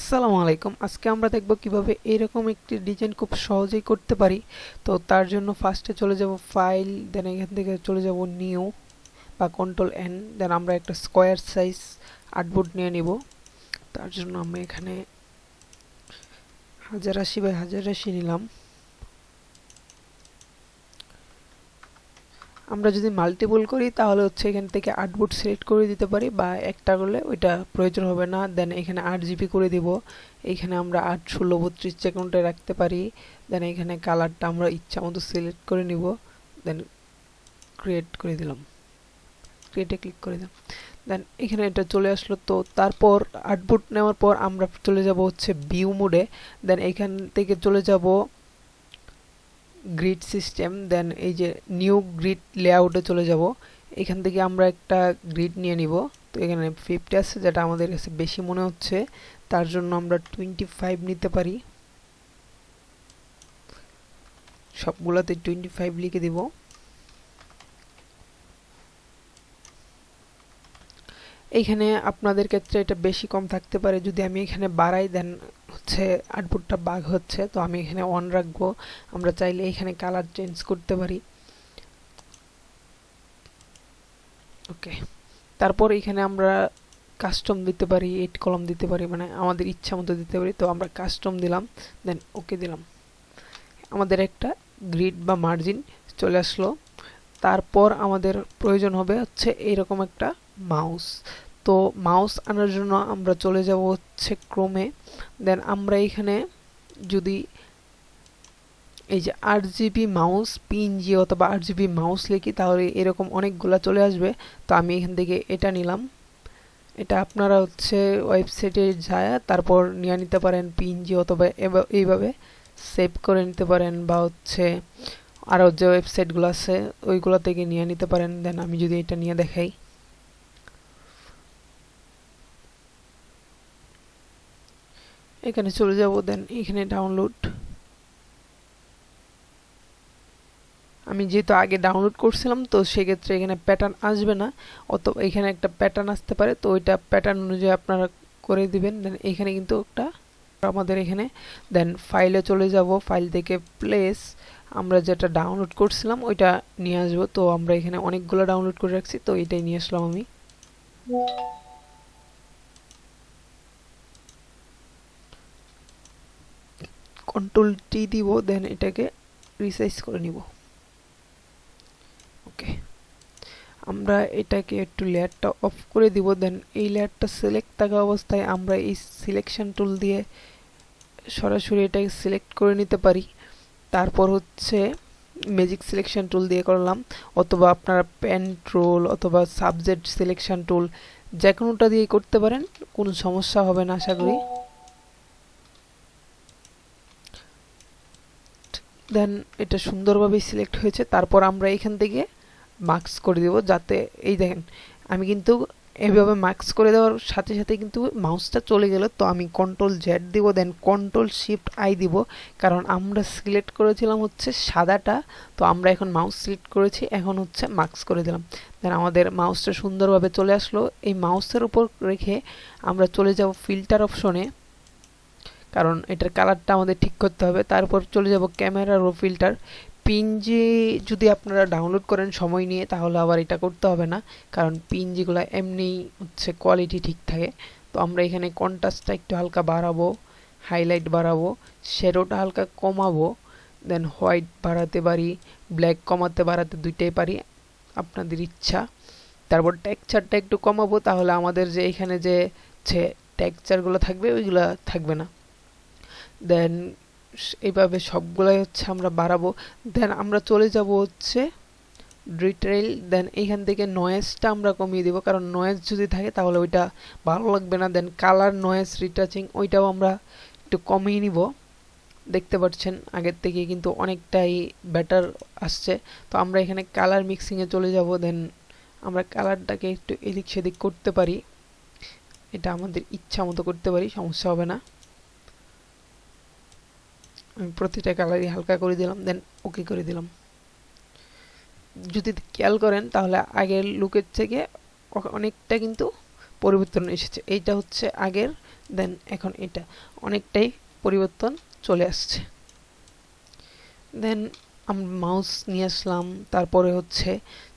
আসসালামু আলাইকুম। আজকে আমরা দেখব কিভাবে এইরকম একটি ডিজাইন খুব সহজেই করতে পারি। তো তার জন্য ফার্স্টে চলে যাব ফাইল, দেন এখান থেকে চলে যাব নিউ বা কন্ট্রোল এন, দেন আমরা একটা স্কোয়ার সাইজ আর্টবোর্ড নিয়ে নিব। তার জন্য আমি এখানে 1080 বাই 1080 নিলাম। আমরা যদি মাল্টিপল করি তাহলে হচ্ছে এখান থেকে আর্টবোর্ড সিলেক্ট করে দিতে পারি, বা একটা করলে ওইটা প্রয়োজন হবে না। দেন এখানে 8 জিবি করে দিব। এইখানে আমরা 8, 16, 32 যে কোনটায় রাখতে পারি। দেন এখানে কালারটা আমরা ইচ্ছা মতো সিলেক্ট করে নিব। দেন ক্রিয়েট করে দিলাম, ক্রিয়েটে ক্লিক করে দিলাম। দেন এখানে এটা চলে আসলো। তো তারপর আর্টবোর্ড নেওয়ার পর আমরা চলে যাব হচ্ছে ভিউ মোডে। দেন এখান থেকে চলে যাব গ্রিড সিস্টেম, দেন এই যে নিউ গ্রিড লেআউটে চলে যাব। এখান থেকে আমরা একটা গ্রিড নিয়ে নিব। তো এখানে 50 আছে, যেটা আমাদের কাছে বেশি মনে হচ্ছে, তার জন্য আমরা 25 নিতে পারি। সবগুলাতে 25 লিখে দিব। এইখানে আপনাদের ক্ষেত্রে এটা বেশি কম থাকতে পারে। যদি আমি এখানে বাড়াই, দেন হচ্ছে আউটপুটটা বাগ হচ্ছে, তো আমি এখানে অন রাখবো। আমরা চাইলে এখানে কালার চেঞ্জ করতে পারি। ওকে, তারপর এখানে আমরা কাস্টম দিতে পারি, 8 কলাম দিতে পারি, মানে আমাদের ইচ্ছা মতো দিতে পারি। তো আমরা কাস্টম দিলাম, দেন ওকে দিলাম। আমাদের একটা গ্রিড বা মার্জিন চলে আসলো। তারপর আমাদের প্রয়োজন হবে হচ্ছে এইরকম একটা মাউস। তো মাউস আনার জন্য আমরা চলে যাব হচ্ছে ক্রোমে। দেন আমরা এখানে যদি এই যে 8 জিবি মাউস পিএনজি অথবা 8 জিবি মাউস লিখি, তাহলে এরকম অনেকগুলা চলে আসবে। তো আমি এখান থেকে এটা নিলাম। এটা আপনারা হচ্ছে ওয়েবসাইটে যায় তারপর নিয়ে নিতে পারেন পিএনজি, অথবা এইভাবে সেভ করে নিতে পারেন, বা হচ্ছে আরও যে ওয়েবসাইটগুলো আছে ওইগুলো থেকে নিয়ে নিতে পারেন। দেন আমি যদি এটা নিয়ে দেখাই, এখানে চলে যাব। দেন এখানে ডাউনলোড, আমি যেহেতু আগে ডাউনলোড করছিলাম তো সেক্ষেত্রে এখানে প্যাটার্ন আসবে না, অথবা এখানে একটা প্যাটার্ন আসতে পারে। তো ওইটা প্যাটার্ন অনুযায়ী আপনারা করে দিবেন। দেন এখানে কিন্তু একটা আমাদের এখানে, দেন ফাইলে চলে যাব। ফাইল থেকে প্লেস, আমরা যেটা ডাউনলোড করছিলাম ওইটা নিয়ে আসবো। তো আমরা এখানে অনেকগুলো ডাউনলোড করে রাখছি, তো এটাই নিয়ে আসলাম আমি। কন্ট্রোল টি দিব, দেন এটাকে রিসাইজ করে নিব। ওকে, আমরা এটাকে একটু লেয়ারটা অফ করে দিব। দেন এই লেয়ারটা সিলেক্ট থাকা অবস্থায় আমরা এই সিলেকশন টুল দিয়ে সরাসরি এটাকে সিলেক্ট করে নিতে পারি। তারপর হচ্ছে ম্যাজিক সিলেকশন টুল দিয়ে করলাম, অথবা আপনারা পেন টুল অথবা সাবজেক্ট সিলেকশন টুল যে কোনোটা দিয়ে করতে পারেন, কোনো সমস্যা হবে না আশা করি। দেন এটা সুন্দরভাবে সিলেক্ট হয়েছে। তারপর আমরা এখান থেকে মার্কস করে দেব, যাতে এই দেখেন আমি কিন্তু এভাবে মার্কস করে দেওয়ার সাথে সাথে কিন্তু মাউসটা চলে গেল। তো আমি কন্ট্রোল জেড দিব, দেন কন্ট্রোল শিফট আই দিব, কারণ আমরা সিলেক্ট করেছিলাম হচ্ছে সাদাটা। তো আমরা এখন মাউস সিলেক্ট করেছি, এখন হচ্ছে মার্কস করে দিলাম। দেন আমাদের মাউসটা সুন্দরভাবে চলে আসলো। এই মাউসের উপর রেখে আমরা চলে যাব ফিল্টার অপশনে, কারণ এটার কালারটা আমাদের ঠিক করতে হবে। তারপর চলে যাব ক্যামেরা রো ফিল্টার। পিএনজি যদি আপনারা ডাউনলোড করেন সময় নিয়ে, তাহলে আবার এটা করতে হবে না, কারণ পিএনজিগুলো এমনি হচ্ছে কোয়ালিটি ঠিক থাকে। তো আমরা এখানে কন্ট্রাস্টটা একটু হালকা বাড়াবো, হাইলাইট বাড়াবো, শ্যাডোটা হালকা কমাবো, দেন হোয়াইট বাড়াতে পারি, ব্ল্যাক কমাতে বাড়াতে দুইটাই পারি, আপনাদের ইচ্ছা। তারপর টেক্সচারটা একটু কমাবো, তাহলে আমাদের যে এখানে যে টেক্সচারগুলো থাকবে ওইগুলো থাকবে না। দেন এইভাবে সবগুলাই হচ্ছে আমরা বাড়াবো। দেন আমরা চলে যাব হচ্ছে ডিটেইল। দেন এইখান থেকে নয়েজটা আমরা কমিয়ে দেব, কারণ নয়েজ যদি থাকে তাহলে ওইটা ভালো লাগবে না। দেন কালার নয়েজ রিটাচিং ওইটাও আমরা একটু কমিয়ে নিব। দেখতে পাচ্ছেন আগের থেকে কিন্তু অনেকটাই বেটার আসছে। তো আমরা এখানে কালার মিক্সিংয়ে চলে যাব। দেন আমরা কালারটাকে একটু এদিক সেদিক করতে পারি, এটা আমাদের ইচ্ছা মতো করতে পারি, সমস্যা হবে না। আমি প্রতিটা কালারই হালকা করে দিলাম, দেন ওকে করে দিলাম। যদি খেয়াল করেন তাহলে আগের লুকের থেকে অনেকটা কিন্তু পরিবর্তন এসেছে। এইটা হচ্ছে আগের, দেন এখন এটা অনেকটাই পরিবর্তন চলে আসছে। দেন আমরা মাউস নিয়ে আসলাম, তারপরে হচ্ছে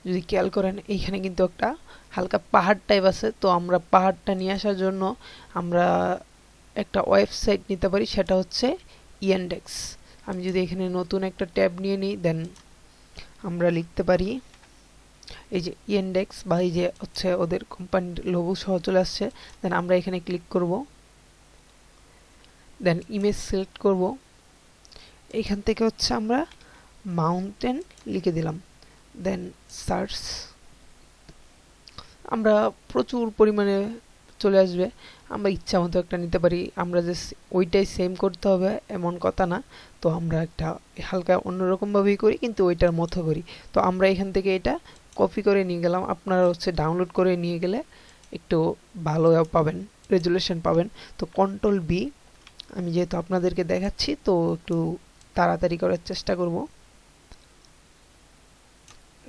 যদি খেয়াল করেন এইখানে কিন্তু একটা হালকা পাহাড় টাইপ আছে, তো আমরা পাহাড়টা নিয়ে আসার জন্য আমরা একটা ওয়েবসাইট নিতে পারি, সেটা হচ্ছে ইয়ান্ডেক্স। আমি যদি এখানে নতুন একটা ট্যাব নিয়ে নিই, দেন আমরা লিখতে পারি এই যে ইয়ান্ডেক্স, বা এই যে হচ্ছে ওদের কোম্পানির লোগো সহ চলে আসছে। দেন আমরা এখানে ক্লিক করব, দেন ইমেজ সিলেক্ট করব, এইখান থেকে হচ্ছে আমরা মাউন্টেন লিখে দিলাম, দেন সার্চ। আমরা প্রচুর পরিমাণে চলে আসবে, আমরা ইচ্ছা মতো একটা নিতে পারি। আমরা যে ওইটাই সেম করতে হবে এমন কথা না, তো আমরা একটা হালকা অন্যরকমভাবেই করি, কিন্তু ওইটার মতো করি। তো আমরা এখান থেকে এটা কপি করে নিয়ে গেলাম, আপনারা হচ্ছে ডাউনলোড করে নিয়ে গেলে একটু ভালো পাবেন, রেজুলেশন পাবেন। তো কন্ট্রোল বি, আমি যেহেতু আপনাদেরকে দেখাচ্ছি তো একটু তাড়াতাড়ি করার চেষ্টা করব।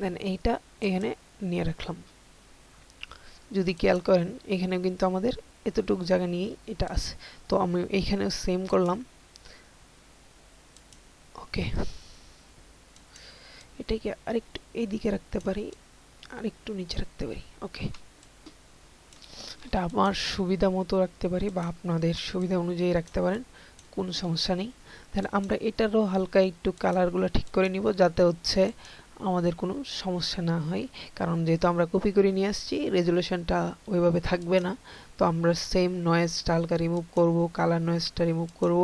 দেন এইটা এখানে নিয়ে রাখলাম। যদি খেয়াল করেন এখানে কিন্তু আমাদের এতটুকু জায়গা নিয়ে এটা আছে, তো আমি এইখানে সেম করলাম। ওকে, এটাকে আরেকটু এইদিকে রাখতে পারি, আরেকটু নিচে রাখতে পারি। ওকে, এটা আমার সুবিধা মতো রাখতে পারি বা আপনাদের সুবিধা অনুযায়ী রাখতে পারেন, কোনো সমস্যা নেই। তাহলে আমরা এটারও হালকা একটু কালারগুলো ঠিক করে নিব, যাতে হচ্ছে আমাদের কোনো সমস্যা না হয়, কারণ যেহেতু আমরা কপি করে নিয়ে আসছি রেজুলেশনটা ওইভাবে থাকবে না। তো আমরা সেম নয়েজটা হালকা রিমুভ করব, কালার নয়েজটা রিমুভ করব,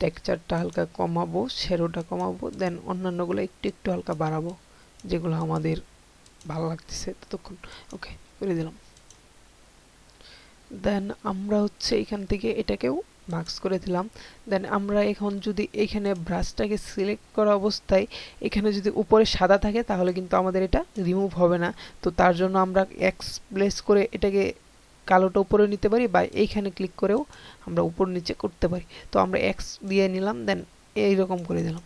টেক্সচারটা হালকা কমাবো, শ্যাডোটা কমাবো, দেন অন্যান্যগুলো একটু একটু হালকা বাড়াবো, যেগুলো আমাদের ভালো লাগতেছে ততক্ষণ। ওকে করে দিলাম। দেন আমরা হচ্ছে এখান থেকে এটাকেও মার্কস করে দিলাম। দেন আমরা এখন যদি এখানে ব্রাশটাকে সিলেক্ট করা অবস্থায় এখানে যদি উপরে সাদা থাকে তাহলে কিন্তু আমাদের এটা রিমুভ হবে না। তো তার জন্য আমরা এক্স প্লেস করে এটাকে কালোটা উপরে নিতে পারি, বা এইখানে ক্লিক করেও আমরা উপর নিচে করতে পারি। তো আমরা এক্স দিয়ে নিলাম, দেন এইরকম করে দিলাম।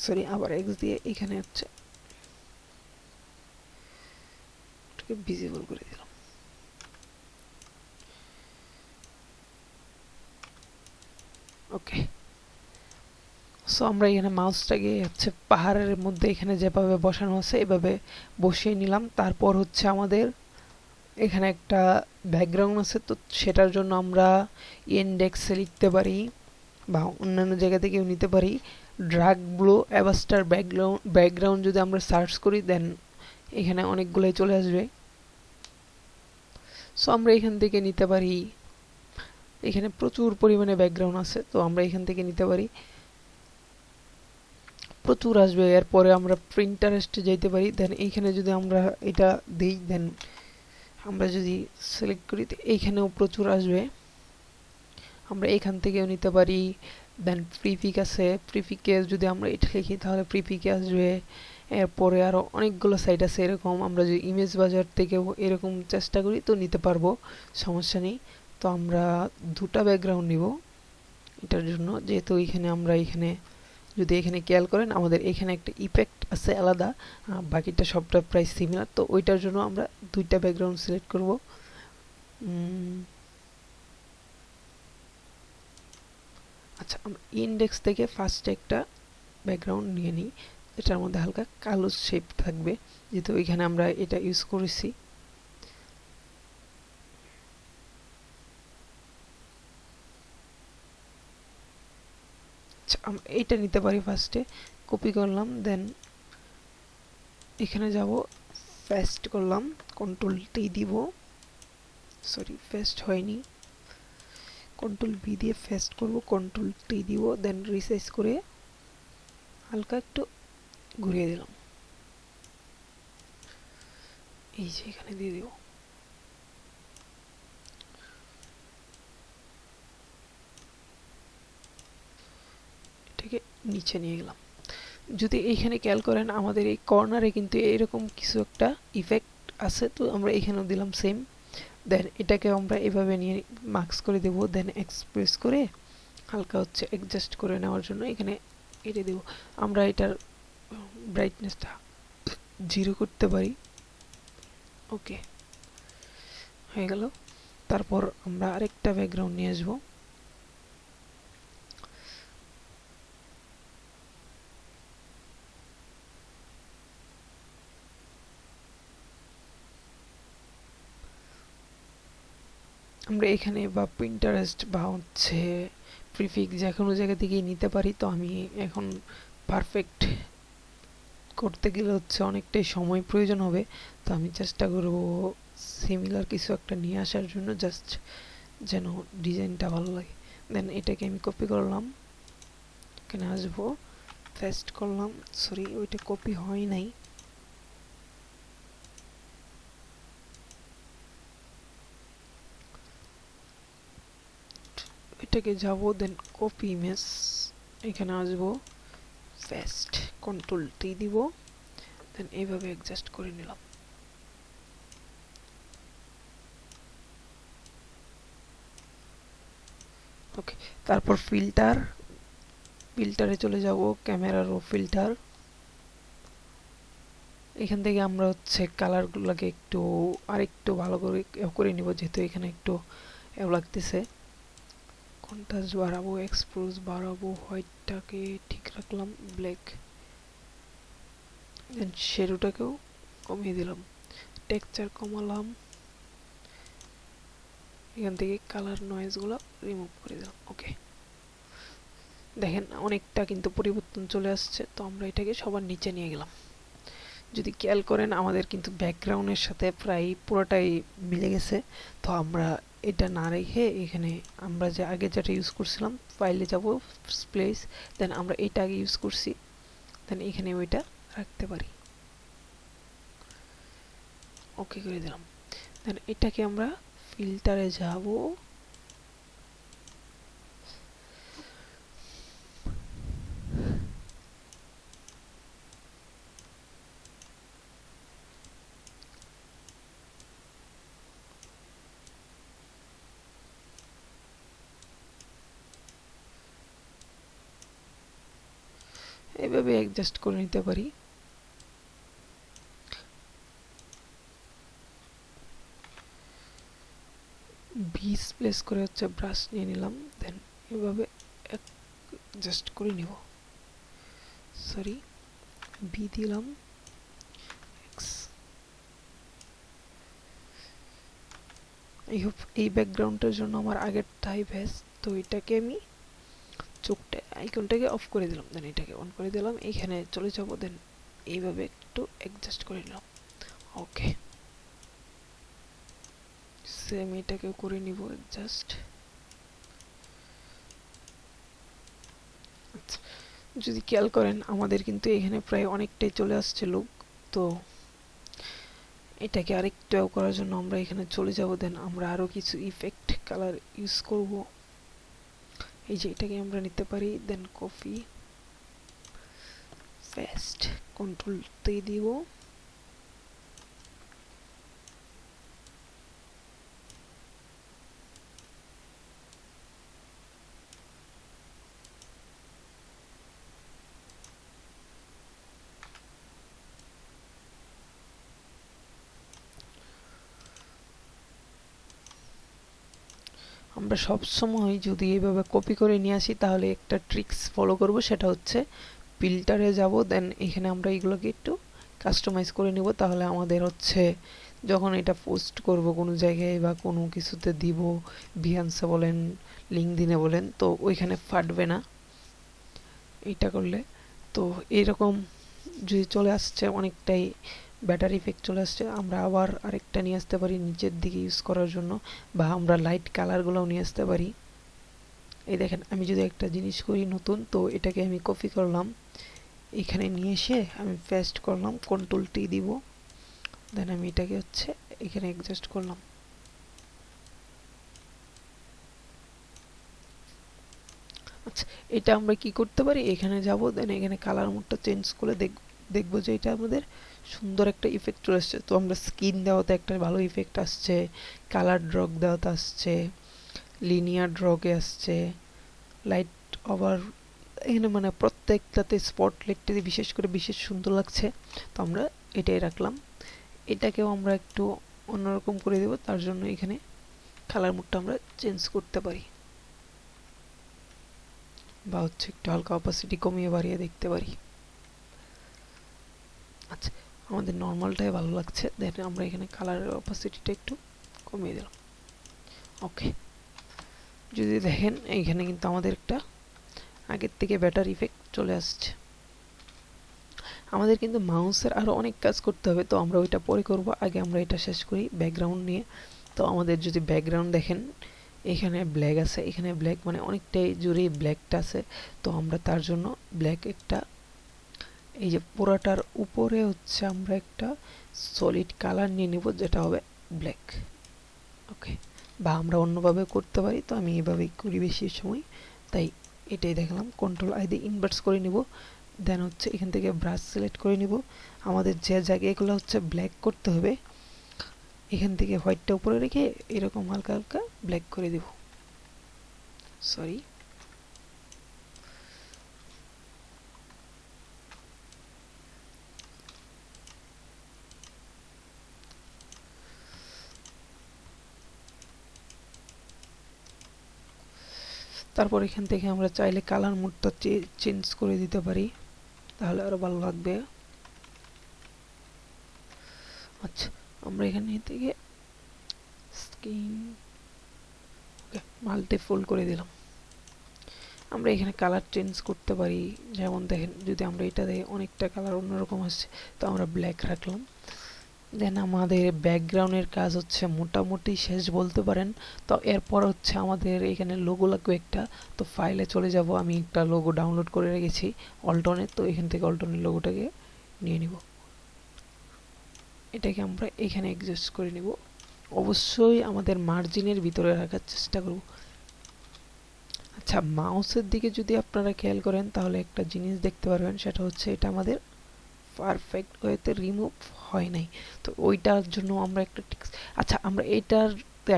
সরি, আবার এক্স দিয়ে এখানে হচ্ছে ভিজিবল করে দিলাম। ওকে, সো আমরা এখানে মাউসটাকে হচ্ছে পাহাড়ের মধ্যে এখানে যেভাবে বসানো আছে এভাবে বসিয়ে নিলাম। তারপর হচ্ছে আমাদের এখানে একটা ব্যাকগ্রাউন্ড আছে, তো সেটার জন্য আমরা ইন্ডেক্সে লিখতে পারি বা অন্যান্য জায়গা থেকেও নিতে পারি ড্রাগ ব্লো অ্যাভাস্টার ব্যাকগ্রাউন্ড যদি আমরা সার্চ করি, দেন এখানে অনেকগুলোই চলে আসবে। সো আমরা এখান থেকে নিতে পারি, এখানে প্রচুর পরিমাণে ব্যাকগ্রাউন্ড আছে, তো আমরা এখান থেকে নিতে পারি, প্রচুর আসবে। এরপরে আমরা প্রিন্টারেস্টে যেতে পারি, দেন এইখানে যদি আমরা এটা দিই, দেন আমরা যদি সিলেক্ট করি তো এইখানেও প্রচুর আসবে। আমরা এখান থেকেও নিতে পারি। দেন প্রিপিক আছে, প্রিপিকে যদি আমরা এটা লিখি তাহলে প্রিপিকে আসবে। এরপরে আরও অনেকগুলো সাইট আছে এরকম, আমরা যদি ইমেজ বাজার থেকেও এরকম চেষ্টা করি তো নিতে পারবো, সমস্যা নেই। তো আমরা দুটা ব্যাকগ্রাউন্ড নিব এটার জন্য, যেহেতু এখানে আমরা এখানে যদি এখানে খেয়াল করেন আমাদের এখানে একটা ইফেক্ট আছে আলাদা, বাকিটা সবটা প্রায় সিমিলার। তো ওইটার জন্য আমরা দুইটা ব্যাকগ্রাউন্ড সিলেক্ট করব। আচ্ছা, আমরা ইন্ডেক্স থেকে ফার্স্টে একটা ব্যাকগ্রাউন্ড নিয়ে নিই, এটার মধ্যে হালকা কালো শেপ থাকবে, যেহেতু এখানে আমরা এটা ইউজ করেছি। আচ্ছা, আমরা এইটা নিতে পারি। ফার্স্টে কপি করলাম, দেন এখানে যাব, পেস্ট করলাম, কন্ট্রোল টি দিব, সরি পেস্ট হয়নি, কন্ট্রোল বি দিয়ে পেস্ট করব, কন্ট্রোল টি দিব, দেন রিসাইজ করে হালকা একটু ঘুরিয়ে দিলাম, এই যে এখানে দিয়ে দিব। এটাকে নিচে নিয়ে গেলাম। যদি এইখানে খেয়াল করেন আমাদের এই কর্নারে কিন্তু এরকম কিছু একটা ইফেক্ট আছে, তো আমরা এখানেও দিলাম সেম। দেন এটাকে আমরা এভাবে নিয়ে মার্কস করে দেব, দেন এক্সপ্রেস করে হালকা হচ্ছে অ্যাডজাস্ট করে নেওয়ার জন্য এখানে এটা দেব। আমরা এটার ব্রাইটনেসটা 0 করতে পারি। ওকে, হয়ে গেল। তারপর আমরা আরেকটা ব্যাকগ্রাউন্ড নিয়ে আসবো। আমরা এখানে বা প্রিন্টারেস্ট বা হচ্ছে প্রিফিক্স যে কোনো জায়গা থেকেই নিতে পারি। তো আমি এখন পারফেক্ট করতে গেলে হচ্ছে অনেকটাই সময় প্রয়োজন হবে। তো আমি চেষ্টা করব সিমিলার কিছু একটা নিয়ে আসার জন্য, জাস্ট যেন ডিজাইনটা ভালো লাগে। দেন এটাকে আমি কপি করলাম, এখানে আসবো, পেস্ট করলাম। সরি, ওইটা কপি হয় নাই। এটাকে যাব, দেন কপি ইমেজ, এখানে আসবো, পেস্ট, কন্ট্রোল টি দিব, দেন এইভাবে অ্যাডজাস্ট করে নিলাম। ওকে, তারপর ফিল্টারে চলে যাব, ক্যামেরার ও ফিল্টার। এখান থেকে আমরা হচ্ছে কালারগুলোকে একটু আরেকটু ভালো করে নিব, যেহেতু এখানে একটু লাগতেছে। কন্ট্রাস্ট বাড়াবো, এক্সপোজ বাড়াবো, হোয়াইটটাকে ঠিক রাখলাম, ব্ল্যাক, দেন শ্যাডোটাকেও কমিয়ে দিলাম, টেক্সচার কমালাম, এখান থেকে কালার নয়েজগুলো রিমুভ করে দিলাম। ওকে, দেখেন অনেকটা কিন্তু পরিবর্তন চলে আসছে। তো আমরা এটাকে সবার নিচে নিয়ে গেলাম। যদি খেয়াল করেন আমাদের কিন্তু ব্যাকগ্রাউন্ডের সাথে প্রায় পুরোটাই মিলে গেছে। তো আমরা এটা না রেখে এখানে আমরা যে আগে যেটা ইউজ করছিলাম, ফাইলে যাব, প্লেস, দেন আমরা এটা আগে ইউজ করছি, দেন এখানে ওইটা রাখতে পারি। ওকে করে দিলাম। দেন এটাকে আমরা ফিল্টারে যাব, এইভাবে অ্যাডজাস্ট করে নিতে পারি। বিস প্লেস করে হচ্ছে ব্রাশ নিয়ে নিলাম, দেন এভাবে অ্যাডজাস্ট করে নিব। সরি, বি দিলাম, এক্স। এই ব্যাকগ্রাউন্ডের জন্য আমার আগেরটাই বেস্ট। তো এটাকে আমি চোখটা আইকনটাকে অফ করে দিলাম, দেন এটাকে অন করে দিলাম, এইখানে চলে যাব, দেন এইভাবে একটু অ্যাডজাস্ট করে নিলাম। ওকে, সেম এটাকেও করে নিব অ্যাডজাস্ট। আচ্ছা, যদি খেয়াল করেন আমাদের কিন্তু এখানে প্রায় অনেকটাই চলে আসছে লুক। তো এটাকে আরেকটু করার জন্য আমরা এখানে চলে যাব, দেন আমরা আরো কিছু ইফেক্ট কালার ইউজ করব। এই যে এটাকে আমরা নিতে পারি, দেন কপি, পেস্ট, কন্ট্রোল দিয়ে দিব, আমরা সব সময় যদি এইভাবে কপি করে নিয়ে আসি তাহলে একটা ট্রিক্স ফলো করব, সেটা হচ্ছে ফিল্টারে যাব, দেন এখানে আমরা এগুলোকে একটু কাস্টমাইজ করে নিব। তাহলে আমাদের হচ্ছে যখন এটা পোস্ট করব কোনো জায়গায় বা কোনো কিছুতে দিব, বিহান্সে বলেন, লিঙ্কডিনে বলেন, তো ওইখানে ফাটবে না এটা করলে। তো এইরকম যদি চলে আসছে, অনেকটাই ব্যাটারি ইফেক্ট চলে আসছে, আমরা আবার আরেকটা নিয়ে আসতে পারি নিচের দিকে ইউজ করার জন্য, বা আমরা লাইট কালারগুলোও নিয়ে আসতে পারি। এই দেখেন আমি যদি একটা জিনিস করি নতুন, তো এটাকে আমি কপি করলাম, এখানে নিয়ে এসে আমি পেস্ট করলাম, কন্ট্রোল টি দিব, দেন আমি এটাকে হচ্ছে এখানে অ্যাডজাস্ট করলাম। আচ্ছা, এটা আমরা কি করতে পারি, এখানে যাব, দেন এখানে কালার মোডটা চেঞ্জ করে দেখবো যে এটা আমাদের সুন্দর একটা ইফেক্ট চলে আসছে। তো আমরা স্কিন দেওয়াতে একটা ভালো ইফেক্ট আসছে, কালার ড্রগ দেওয়াতে আসছে, লিনিয়ার ড্রগে আসছে, লাইট ওভার, এখানে মানে প্রত্যেকটাতে স্পটলাইটটা বিশেষ করে বিশেষ সুন্দর লাগছে। তো আমরা এটাই রাখলাম। এটাকেও আমরা একটু অন্যরকম করে দেব, তার জন্য এখানে কালার মোডটা আমরা চেঞ্জ করতে পারি, বা হচ্ছে একটু হালকা অপাসিটি কমিয়ে বাড়িয়ে দেখতে পারি। আচ্ছা, আমাদের নর্মালটাই ভালো লাগছে, দেন আমরা এখানে কালারের অপাসিটিটা একটু কমিয়ে দিলাম। ওকে, যদি দেখেন এইখানে কিন্তু আমাদের একটা আগের থেকে বেটার ইফেক্ট চলে আসছে। আমাদের কিন্তু মাউসের আরও অনেক কাজ করতে হবে, তো আমরা ওইটা পরে করব, আগে আমরা এটা শেষ করি ব্যাকগ্রাউন্ড নিয়ে। তো আমাদের যদি ব্যাকগ্রাউন্ড দেখেন, এখানে ব্ল্যাক আছে, এখানে ব্ল্যাক মানে অনেকটাই জুড়ে ব্ল্যাকটা আছে। তো আমরা তার জন্য ব্ল্যাক একটা, এই যে পুরাটার উপরে হচ্ছে আমরা একটা সলিড কালার নিয়ে নিব, যেটা হবে ব্ল্যাক। ওকে, বা আমরা অন্যভাবে করতে পারি, তো আমি এইভাবেই করি বেশি সময়, তাই এটাই দেখলাম। কন্ট্রোল আই দিয়ে ইনভার্স করে নিব, দেন হচ্ছে এখান থেকে ব্রাশ সিলেক্ট করে নিব। আমাদের যে জায়গাগুলো হচ্ছে ব্ল্যাক করতে হবে, এখান থেকে হোয়াইটটা উপরে রেখে এরকম হালকা হালকা ব্ল্যাক করে দিব। সরি, তারপর এখান থেকে আমরা চাইলে কালার মোডটা চেঞ্জ করে দিতে পারি, তাহলে আরো ভালো লাগবে। আচ্ছা, আমরা এখানে থেকে স্ক্রিন মাল্টিফোল্ড করে দিলাম। আমরা এখানে কালার চেঞ্জ করতে পারি, যেমন দেখেন যদি আমরা এটা দেখি অনেকটা কালার অন্যরকম আসছে, তো আমরা ব্ল্যাক রাখলাম। দেন আমাদের ব্যাকগ্রাউন্ডের কাজ হচ্ছে মোটামুটি শেষ বলতে পারেন। তো এরপর হচ্ছে আমাদের এখানে লোগো লাগবে একটা, তো ফাইলে চলে যাব, আমি একটা লোগো ডাউনলোড করে রেখেছি অল্টনের, তো এখান থেকে অল্টনের লোগোটাকে নিয়ে নিব, এটাকে আমরা এখানে অ্যাডজাস্ট করে নিব। অবশ্যই আমাদের মার্জিনের ভিতরে রাখার চেষ্টা করব। আচ্ছা, মাউসের দিকে যদি আপনারা খেয়াল করেন তাহলে একটা জিনিস দেখতে পারবেন, সেটা হচ্ছে এটা আমাদের পারফেক্ট ওয়েতে রিমুভ হয় নাই, তো ওইটার জন্য আমরা একটা টিক্স। আচ্ছা, আমরা এইটার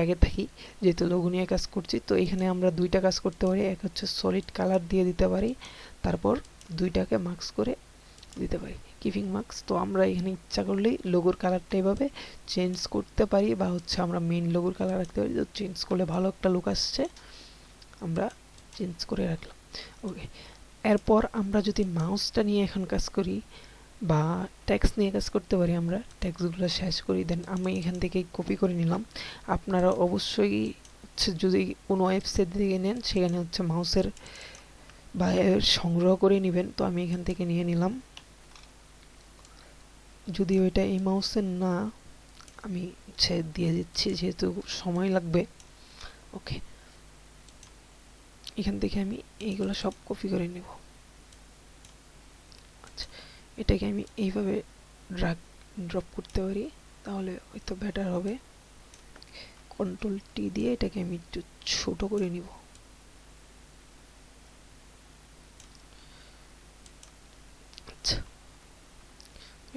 আগে থাকি, যেহেতু লোগো নিয়ে কাজ করছি, তো এখানে আমরা দুইটা কাজ করতে পারি। এক হচ্ছে সলিড কালার দিয়ে দিতে পারি, তারপর দুইটাকে মার্কস করে দিতে পারি, কিপিং মার্কস। তো আমরা এখানে ইচ্ছা করলেই লোগোর কালারটা এভাবে চেঞ্জ করতে পারি, বা হচ্ছে আমরা মেইন লোগোর কালার রাখতে পারি, তো চেঞ্জ করলে ভালো একটা লুক আসছে, আমরা চেঞ্জ করে রাখলাম। ওকে, এরপর আমরা যদি মাউসটা নিয়ে এখন কাজ করি বা টেক্সট নিয়ে কাজ করতে পারি, আমরা টেক্সটগুলো শেষ করি, দেন আমি এখান থেকে কপি করে নিলাম। আপনারা অবশ্যই হচ্ছে যদি কোনো ওয়েবসাইট থেকে নেন, সেখানে হচ্ছে মাউসের বা সংগ্রহ করে নেবেন, তো আমি এখান থেকে নিয়ে নিলাম। যদি ওইটা এই মাউসের না, আমি হচ্ছে দিয়ে দিচ্ছি, যেহেতু সময় লাগবে। ওকে, এখান থেকে আমি এইগুলো সব কপি করে নেব। আচ্ছা, এটাকে আমি এইভাবে ড্রাগ ড্রপ করতে পারি, তাহলে হয়তো বেটার হবে। কন্ট্রোল টি দিয়ে এটাকে আমি একটু ছোট করে নিব। আচ্ছা,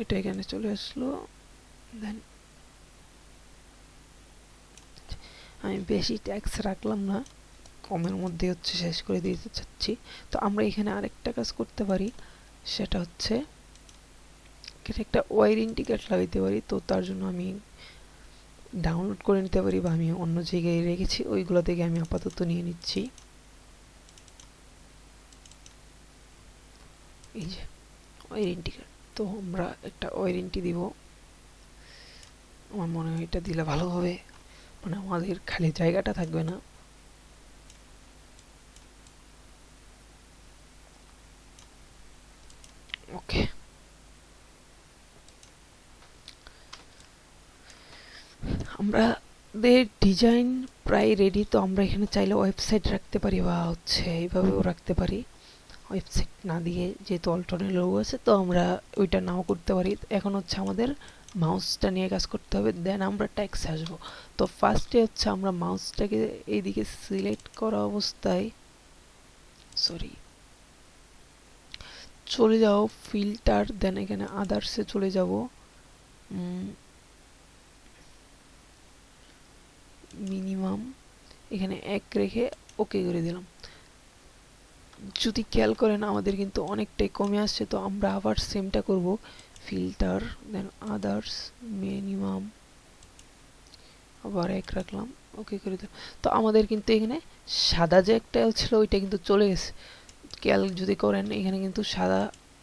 এটা এখানে চলে আসলো। দেন আমি বেশি ট্যাক্স রাখলাম না, কমের মধ্যে হচ্ছে শেষ করে দিতে চাচ্ছি। তো আমরা এখানে আরেকটা কাজ করতে পারি, সেটা হচ্ছে একটা ওয়ারেন্টি কার্ড লাগাইতে পারি। তো তার জন্য আমি ডাউনলোড করে নিতে পারি, বা আমি অন্য জায়গায় রেখেছি, ওইগুলো থেকে আমি আপাতত নিয়ে নিচ্ছি। এই যে ওয়ারেন্টি কার্ড, তো আমরা একটা ওয়ারেন্টি দিব। আমার মনে হয় এটা দিলে ভালো হবে, মানে আমাদের খালি জায়গাটা থাকবে না। ওকে, আমাদের ডিজাইন প্রায় রেডি। তো আমরা এখানে চাইলে ওয়েবসাইট রাখতে পারি, বা হচ্ছে এইভাবেও রাখতে পারি। ওয়েবসাইট না দিয়ে, যেহেতু অল্টনের লোগো আছে, তো আমরা ওইটা নাও করতে পারি। এখন হচ্ছে আমাদের মাউসটা নিয়ে কাজ করতে হবে, দেন আমরা ট্যাক্স আসবো। তো ফার্স্টে হচ্ছে আমরা মাউসটাকে এইদিকে সিলেক্ট করা অবস্থায়, সরি, চলে যাও ফিল্টার, দেন এখানে আদার্সে চলে যাব, মিনিমাম এখানে 1 রেখে ওকে করে দিলাম। যদি খেয়াল করেন আমাদের কিন্তু অনেকটাই কমে আসছে, তো আমরা আবার সেমটা করব, ফিল্টার, দেন আদার্স, মিনিমাম, আবার এক রাখলাম, ওকে করে দিলাম। তো আমাদের কিন্তু এখানে সাদা যে একটা ছিল ওইটা কিন্তু চলে গেছে। খেয়াল যদি করেন এখানে কিন্তু সাদা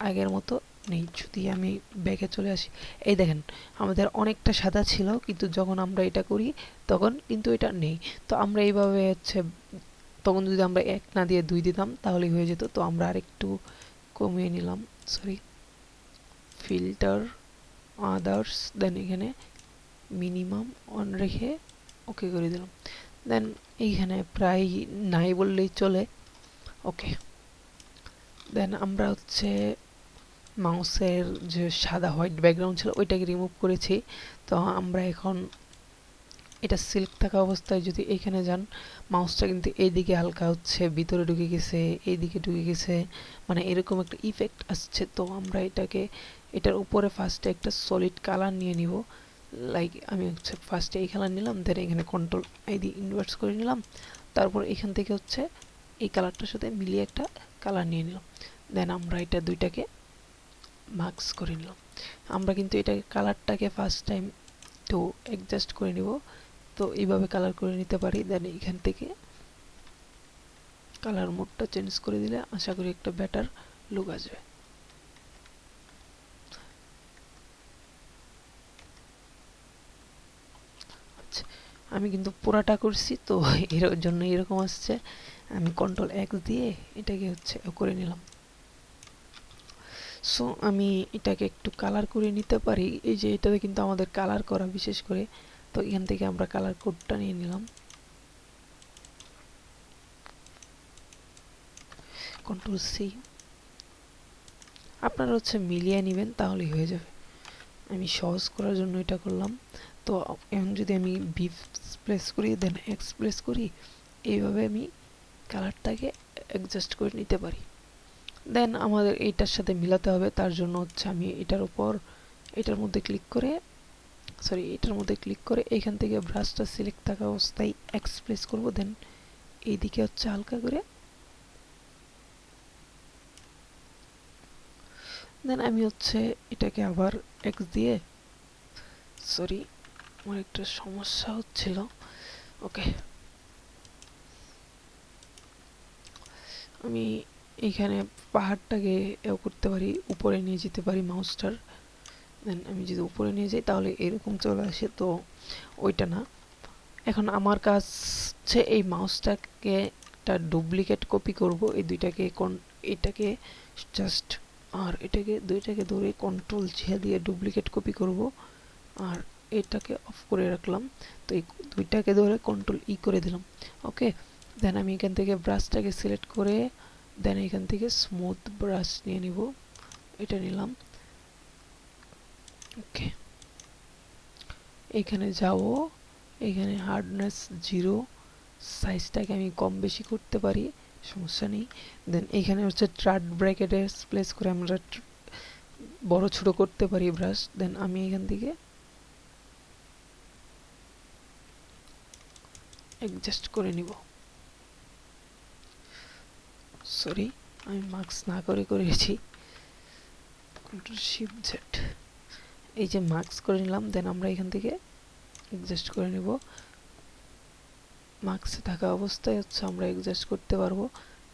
আগের মতো নেই। যদি আমি ব্যাকে চলে আসি, এই দেখেন আমাদের অনেকটা সাদা ছিল, কিন্তু যখন আমরা এটা করি তখন কিন্তু এটা নেই। তো আমরা এইভাবে হচ্ছে, তখন যদি আমরা 1 না দিয়ে 2 দিতাম তাহলেই হয়ে যেত। তো আমরা আরেকটু কমিয়ে নিলাম, সরি, ফিল্টার, আদার্স, দেন এখানে মিনিমাম অন রেখে ওকে করে দিলাম। দেন এইখানে প্রায় নাই বললেই চলে। ওকে, দেন আমরা হচ্ছে মাউসের যে সাদা হোয়াইট ব্যাকগ্রাউন্ড ছিল ওইটাকে রিমুভ করেছি। তো আমরা এখন এটা সিল্ক থাকা অবস্থায় যদি এইখানে যান, মাউসটা কিন্তু এইদিকে হালকা হচ্ছে ভিতরে ঢুকে গেছে, এইদিকে ঢুকে গেছে, মানে এরকম একটা ইফেক্ট আসছে। তো আমরা এটাকে, এটার উপরে ফার্স্টে একটা সলিড কালার নিয়ে নিব। লাইক আমি হচ্ছে ফার্স্টে এই কালার নিলাম, দেন এখানে কন্ট্রোল আই দিয়ে ইনভার্স করে নিলাম, তারপর এখান থেকে হচ্ছে এই কালারটার সাথে মিলিয়ে একটা কালার নিয়ে নিলাম। দেন আমরা এটা দুইটাকে মার্কস করে নিলাম। আমরা কিন্তু এটাকে কালারটাকে ফার্স্ট টাইম একটু অ্যাডজাস্ট করে নিব। তো এইভাবে কালার করে নিতে পারি। দেন এখান থেকে কালার মোডটা চেঞ্জ করে দিলে আশা করি একটা বেটার লুক আসবে। আচ্ছা, আমি কিন্তু পুরাটা করছি, তো এর জন্য এরকম আসছে। আমি কন্ট্রোল এক্স দিয়ে এটাকে হচ্ছে করে নিলাম। সো আমি এটাকে একটু কালার করে নিতে পারি। এই যে এটাতে কিন্তু আমাদের কালার করা বিশেষ করে, তো এখান থেকে আমরা কালার কোডটা নিয়ে নিলাম, কন্ট্রোল সি। আপনারা হচ্ছে মিলিয়ে নেবেন তাহলেই হয়ে যাবে। আমি সহজ করার জন্য এটা করলাম। তো এখন যদি আমি বি প্লেস করি, দেন এক্স প্লেস করি, এইভাবে আমি কালারটাকে অ্যাডজাস্ট করে নিতে পারি। দেন আমাদের এইটার সাথে মিলাতে হবে, তার জন্য হচ্ছে আমি এটার উপর, এটার মধ্যে ক্লিক করে, সরি এটার মধ্যে ক্লিক করে এখান থেকে ব্রাশটা সিলেক্ট থাকা অবস্থায় এক্স প্লেস করব। দেন এইদিকে হচ্ছে হালকা করে, দেন আমি হচ্ছে এটাকে আবার এক্স দিয়ে, সরি আমার একটা সমস্যা হচ্ছিল। ওকে, আমি এইখানে পাহাড়টাকে এও করতে পারি, উপরে নিয়ে যেতে পারি মাউসটার। দেন আমি যদি উপরে নিয়ে যাই তাহলে এরকম চলে আসে, তো ওইটা না। এখন আমার কাজ হচ্ছে এই মাউসটাকে একটা ডুপ্লিকেট কপি করব, এই দুইটাকে এটাকে জাস্ট আর এটাকে দুইটাকে ধরে কন্ট্রোল ঝে দিয়ে ডুপ্লিকেট কপি করব, আর এটাকে অফ করে রাখলাম। তো এই দুইটাকে ধরে কন্ট্রোল ই করে দিলাম। ওকে, দেন আমি এখান থেকে ব্রাশটাকে সিলেক্ট করে, দেন এখান থেকে স্মুথ ব্রাশ নিয়ে নিব, এটা নিলাম। ওকে, এখানে যাব, এখানে হার্ডনেস 0, সাইজটাকে আমি কম বেশি করতে পারি, সমস্যা নেই। দেন এখানে হচ্ছে ট্রাড ব্র্যাকেটে প্লেস করে আমরা বড় ছোট করতে পারি ব্রাশ। দেন আমি এখান থেকে অ্যাডজাস্ট করে নিব। সরি, আমি মার্কস না করে করেছি, কন্ট্রোল শিফট জেড। এই যে মার্কস করে নিলাম, দেন আমরা এখান থেকে অ্যাডজাস্ট করে নিব। মার্কসে থাকা অবস্থায় হচ্ছে আমরা অ্যাডজাস্ট করতে পারবো।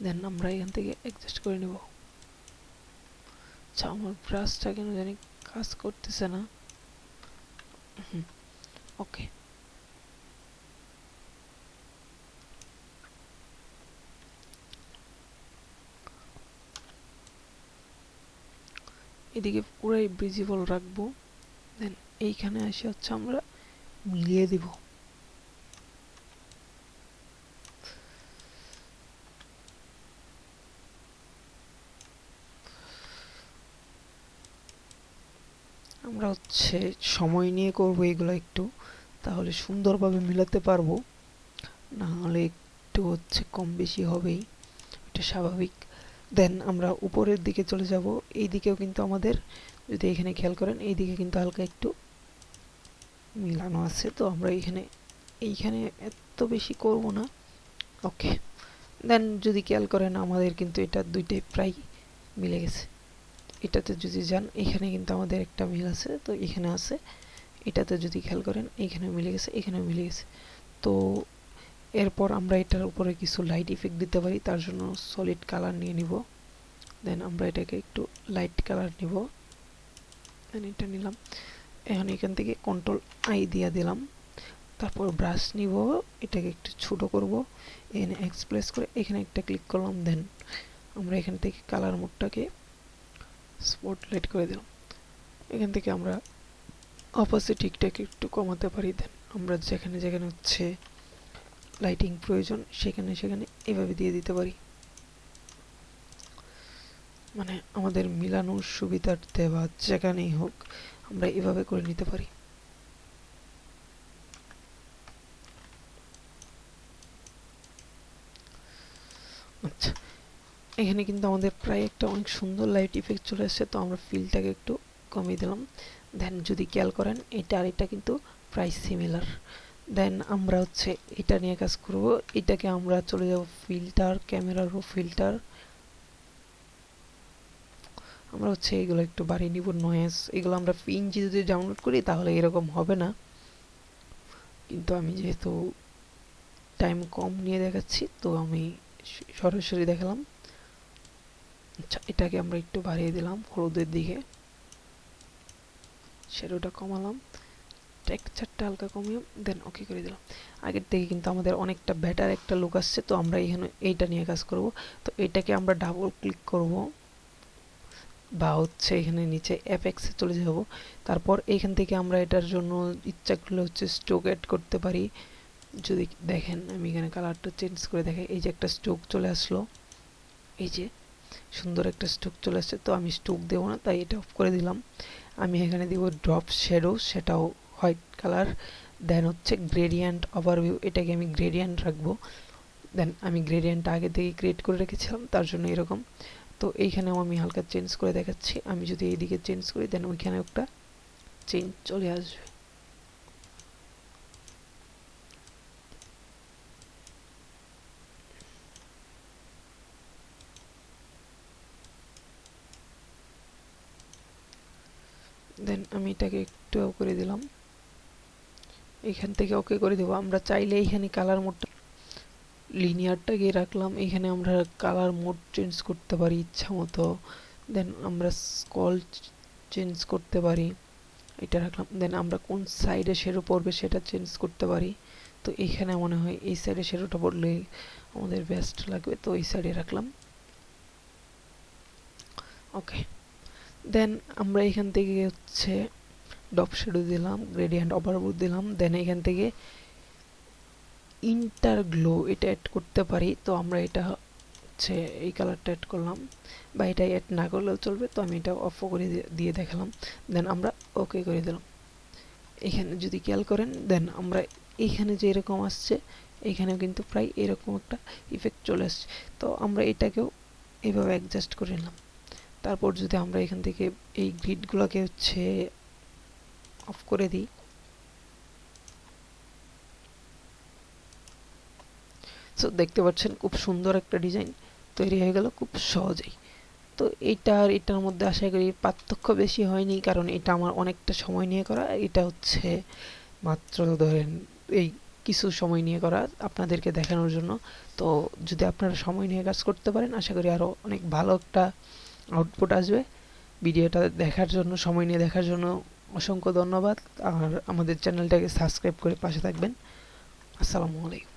দেন আমরা এখান থেকে অ্যাডজাস্ট করে নেব। আচ্ছা, আমার ব্রাশটা কেন জানি কাজ করতেছে না। ওকে, এদিকে পুরাই ভিজিবল রাখবো। দেন এইখানে এসে হচ্ছে আমরা মিলিয়ে দিব। আমরা হচ্ছে সময় নিয়ে করবো এগুলো একটু, তাহলে সুন্দরভাবে মিলাতে পারবো, না হলে একটু হচ্ছে কম বেশি হবেই, এটা স্বাভাবিক। দেন আমরা উপরের দিকে চলে যাব। এই দিকেও কিন্তু আমাদের, যদি এখানে খেয়াল করেন, এই দিকে কিন্তু হালকা একটু মিলানো আছে, তো আমরা এইখানে এত বেশি করব না। ওকে, দেন যদি খেয়াল করেন আমাদের কিন্তু এটা দুইটাই প্রায় মিলে গেছে। এটাতে যদি যান এখানে কিন্তু আমাদের একটা মিল আছে, তো এখানে আছে। এটাতে যদি খেয়াল করেন এখানে মিলে গেছে, এখানে মিলে গেছে। তো এরপর আমরা এটার উপরে কিছু লাইট ইফেক্ট দিতে পারি, তার জন্য সলিড কালার নিয়ে নিব। দেন আমরা এটাকে একটু লাইট কালার নিব, দেন এটা নিলাম। এখন এখান থেকে কন্ট্রোল আই দিয়ে দিলাম। তারপর ব্রাশ নিব, এটাকে একটু ছোট করব, এখানে এক্সপ্রেস করে এখানে একটা ক্লিক করলাম। দেন আমরা এখান থেকে কালার মোডটাকে স্পটলাইট করে দিলাম। এখান থেকে আমরা অপোজিটিটাকে একটু কমাতে পারি। দেন আমরা যেখানে যেখানে হচ্ছে লাইটিং প্রয়োজন সেখানে সেখানে এভাবে দিয়ে দিতে পারি, মানে আমাদের মিলানোর সুবিধার্থে বা যেখানেই হোক আমরা এভাবে করে নিতে পারি। আচ্ছা, এখানে কিন্তু আমাদের প্রায় একটা অনেক সুন্দর লাইট ইফেক্ট চলে আসছে। তো আমরা ফিলটাকে একটু কমিয়ে দিলাম। দেন যদি খেয়াল করেন এটা আর এটা কিন্তু প্রায় সিমিলার। দেন আমরা হচ্ছে এটা নিয়ে কাজ করব। এটাকে আমরা চলে যাব ফিল্টার, ক্যামেরার ফিল্টার। আমরা হচ্ছে এগুলো একটু বাড়িয়ে নিব, নয়েজ এগুলো আমরা পিএনজি যদি ডাউনলোড করি তাহলে এরকম হবে না, কিন্তু আমি যেহেতু টাইম কম নিয়ে দেখাচ্ছি তো আমি সরাসরি দেখালাম। আচ্ছা, এটাকে আমরা একটু বাড়িয়ে দিলাম হলুদের দিকে, শ্যাডোটা কমালাম, টেক্সচারটা হালকা কমিয়ে দেন ওকে করে দিলাম। আগের থেকে কিন্তু আমাদের অনেকটা বেটার একটা লুক আসছে। তো আমরা এখানে এইটা নিয়ে কাজ করব। তো এটাকে আমরা ডাবল ক্লিক করব বা হচ্ছে এখানে নিচে অ্যাপেক্সে চলে যাব। তারপর এইখান থেকে আমরা এটার জন্য ইচ্ছা করলে হচ্ছে স্ট্রোক অ্যাড করতে পারি। যদি দেখেন আমি এখানে কালারটা চেঞ্জ করে দেখাই, এই যে একটা স্ট্রোক চলে আসলো, এই যে সুন্দর একটা স্ট্রোক চলে আসছে। তো আমি স্ট্রোক দেবো না, তাই এটা অফ করে দিলাম। আমি এখানে দিব ড্রপ শ্যাডো, সেটাও হোয়াইট কালার। দেন হচ্ছে গ্রেডিয়েন্ট ওভারভিউ, এটাকে আমি গ্রেডিয়েন্ট রাখবো। দেন আমি গ্রেডিয়েন্টটা আগে থেকে ক্রিয়েট করে রেখেছিলাম, তার জন্য এরকম। তো এইখানেও আমি হালকা চেঞ্জ করে দেখাচ্ছি। আমি যদি এইদিকে চেঞ্জ করি দেন ওইখানে একটা চেঞ্জ চলে আসবে। দেন আমি এটাকে একটু করে দিলাম, এখান থেকে ওকে করে দেবো। আমরা চাইলে এখানে কালার মোডটা লিনিয়ারটাকে রাখলাম, এখানে আমরা কালার মোড চেঞ্জ করতে পারি ইচ্ছা মতো। দেন আমরা স্কল চেঞ্জ করতে পারি, এটা রাখলাম। দেন আমরা কোন সাইডে শ্যাডো পড়বে সেটা চেঞ্জ করতে পারি। তো এখানে মনে হয় এই সাইডে শ্যাডোটা পড়লে আমাদের বেস্ট লাগবে, তো এই সাইডে রাখলাম। ওকে, দেন আমরা এখান থেকে হচ্ছে ডপ শ্যাডো দিলাম, গ্রেডিয়েন্ট ওভারভিউ দিলাম। দেন এখান থেকে ইন্টারগ্লো এটা অ্যাড করতে পারি। তো আমরা এটা হচ্ছে এই কালারটা অ্যাড করলাম, বা এটা অ্যাড না করলেও চলবে। তো আমি এটা অফ করে দিয়ে দেখালাম। দেন আমরা ওকে করে দিলাম। এখানে যদি খেয়াল করেন দেন আমরা এখানে যে এরকম আসছে এখানেও কিন্তু প্রায় এরকম একটা ইফেক্ট চলে আসছে। তো আমরা এটাকেও এইভাবে অ্যাডজাস্ট করে নিলাম। তারপর যদি আমরা এখান থেকে এই গ্রিডগুলোকে হচ্ছে অফ করে দিই, সো দেখতে পাচ্ছেন খুব সুন্দর একটা ডিজাইন তৈরি হয়ে গেল খুব সহজেই। তো এইটা আর এটার মধ্যে আশা করি পার্থক্য বেশি হয়নি, কারণ এটা আমার অনেকটা সময় নিয়ে করা, এটা হচ্ছে মাত্র ধরেন এই কিছু সময় নিয়ে করা আপনাদেরকে দেখানোর জন্য। তো যদি আপনারা সময় নিয়ে কাজ করতে পারেন আশা করি আরও অনেক ভালো একটা আউটপুট আসবে। ভিডিওটা দেখার জন্য, সময় নিয়ে দেখার জন্য অসংখ্য ধন্যবাদ। আর আমাদের চ্যানেলটাকে সাবস্ক্রাইব করে পাশে থাকবেন। আসসালামু আলাইকুম।